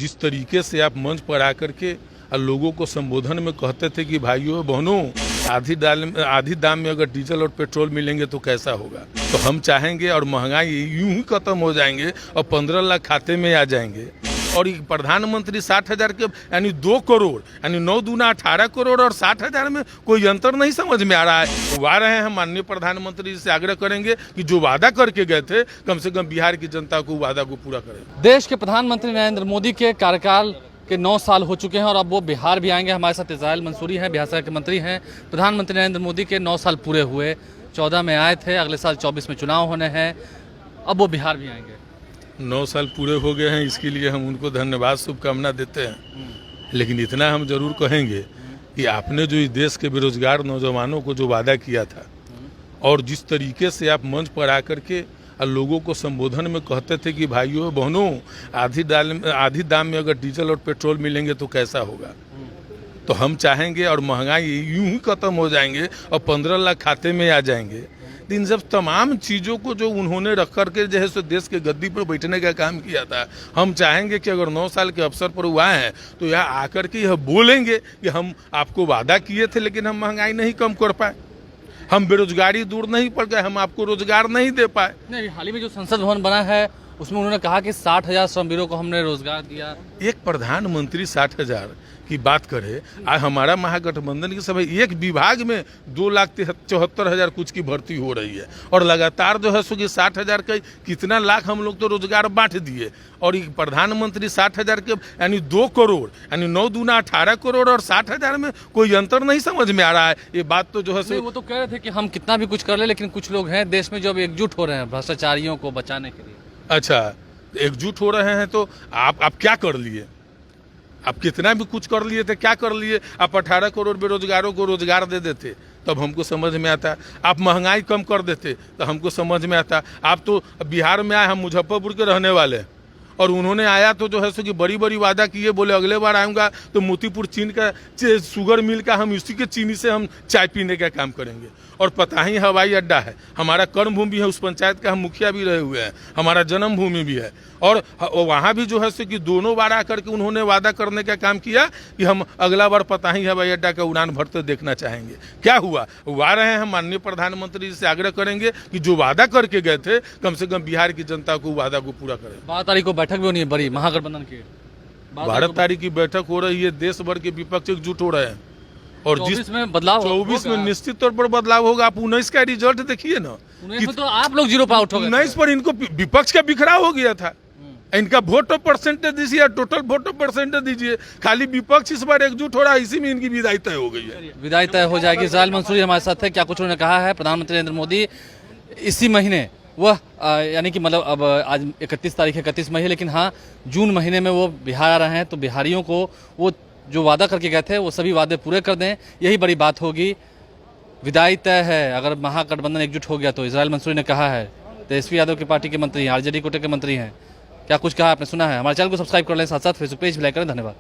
जिस तरीके से आप मंच पर आकर के लोगों को संबोधन में कहते थे कि भाइयों बहनों आधी दाम में अगर डीजल और पेट्रोल मिलेंगे तो कैसा होगा। तो हम चाहेंगे और महंगाई यूं ही खत्म हो जाएंगे और 15 लाख खाते में आ जाएंगे। और प्रधानमंत्री 60,000 के यानी 2 करोड़ यानी 9 दूना 18 करोड़ और 60,000 में कोई अंतर नहीं समझ में आ रहा है। वो आ रहे हैं, हम माननीय प्रधानमंत्री से आग्रह करेंगे कि जो वादा करके गए थे कम से कम बिहार की जनता को वादा को पूरा करें। देश के प्रधानमंत्री नरेंद्र मोदी के कार्यकाल के 9 साल हो चुके हैं और अब वो बिहार भी आएंगे। हमारे साथ इस्राइल मंसूरी हैं, बिहार सरकार के मंत्री हैं। प्रधानमंत्री नरेंद्र मोदी के 9 साल पूरे हुए, 14 में आए थे, अगले साल 24 में चुनाव होने हैं, अब वो बिहार भी आएंगे। 9 साल पूरे हो गए हैं, इसके लिए हम उनको धन्यवाद शुभकामना देते हैं। लेकिन इतना हम जरूर कहेंगे कि आपने जो इस देश के बेरोजगार नौजवानों को जो वादा किया था और जिस तरीके से आप मंच पर आकर के लोगों को संबोधन में कहते थे कि भाइयों बहनों आधी दाम में अगर डीजल और पेट्रोल मिलेंगे तो कैसा होगा। तो हम चाहेंगे और महंगाई यूं ही खत्म हो जाएंगे और 15 लाख खाते में आ जाएंगे। इन सब तमाम चीज़ों को जो उन्होंने रख करके जो है सो देश के गद्दी पर बैठने का काम किया था, हम चाहेंगे कि अगर 9 साल के अवसर पर वो आए हैं तो यहाँ आकर के यह बोलेंगे कि हम आपको वादा किए थे लेकिन हम महंगाई नहीं कम कर पाए, हम बेरोजगारी दूर नहीं पड़ गए, हम आपको रोजगार नहीं दे पाए। नहीं, हाल ही में जो संसद भवन बना है उसमें उन्होंने कहा कि 60,000 श्रमवीरों को हमने रोजगार दिया। एक प्रधानमंत्री 60,000 की बात करे, आज हमारा महागठबंधन की सभी एक विभाग में 2,74,000 कुछ की भर्ती हो रही है और लगातार जो है सो कि 60,000 का कितना लाख हम लोग तो रोजगार बांट दिए। और प्रधानमंत्री 60,000 के यानी 2 करोड़ यानी 9 दूना 18 करोड़ और 60,000 में कोई अंतर नहीं समझ में आ रहा है। ये बात तो जो है वो तो कह रहे थे कि हम कितना भी कुछ कर ले, लेकिन कुछ लोग हैं देश में जो अब एकजुट हो रहे हैं भ्रष्टाचारियों को बचाने के लिए। अच्छा, एकजुट हो रहे हैं तो आप क्या कर लिए? आप कितना भी कुछ कर लिए थे, क्या कर लिए? आप 18 करोड़ बेरोजगारों को रोजगार दे देते तब हमको समझ में आता। आप महंगाई कम कर देते तो हमको समझ में आता। आप तो बिहार में आए, हम मुजफ्फरपुर के रहने वाले हैं और उन्होंने आया तो जो है सो कि बड़ी बड़ी वादा किए, बोले अगले बार आऊँगा तो मोतीपुर चीन का शुगर मिल का हम उसी के चीनी से हम चाय पीने का काम करेंगे। और पता ही हवाई अड्डा है, हमारा कर्म भूमि है, उस पंचायत का हम मुखिया भी रहे हुए हैं, हमारा जन्म भूमि भी है। और वहाँ भी जो है सो कि दोनों बार आकर के उन्होंने वादा करने का काम किया कि हम अगला बार पता ही हवाई अड्डा का उड़ान भरते देखना चाहेंगे। क्या हुआ? वो आ रहे हैं, हम माननीय प्रधानमंत्री से आग्रह करेंगे कि जो वादा करके गए थे कम से कम बिहार की जनता को वादा को पूरा करें। 12 तारीख को बैठक भी होनी है बड़ी महागठबंधन की। 12 तारीख की बैठक हो रही है, देश भर के विपक्ष एकजुट हो रहे हैं और 24 में बदलाव 24 में निश्चित तौर पर बदलाव होगा। आप 19 का रिजल्ट देखिए ना, 19 में तो आप लोग 0 पर आउट हो गए। 19 पर इनको विपक्ष का बिखराव हो गया था। इनका वोट परसेंटेज दीजिए, टोटल वोट परसेंटेज दीजिए, खाली विपक्ष इस बार एकजुट हो रहा है, इसी में इनकी विदाई तय हो गई है। विदाई तय हो जाएगी। इस्राइल मंसूरी हमारे साथ है, क्या कुछ उन्होंने कहा है। प्रधानमंत्री नरेंद्र मोदी इसी महीने वह यानी कि मतलब अब आज 31 तारीख है, 31 मई है, लेकिन हाँ जून महीने में वो बिहार आ रहे हैं तो बिहारियों को वो जो वादा करके गए थे वो सभी वादे पूरे कर दें, यही बड़ी बात होगी। विदाई तय है अगर महागठबंधन एकजुट हो गया तो। इस्राइल मंसूरी ने कहा है, तेजस्वी यादव की पार्टी के मंत्री हैं, आरजेडी कोटे के मंत्री हैं। क्या कुछ कहा आपने सुना है। हमारे चैनल को सब्सक्राइब कर लें, साथ साथ फेसबुक पेज भी लाइक करें। धन्यवाद।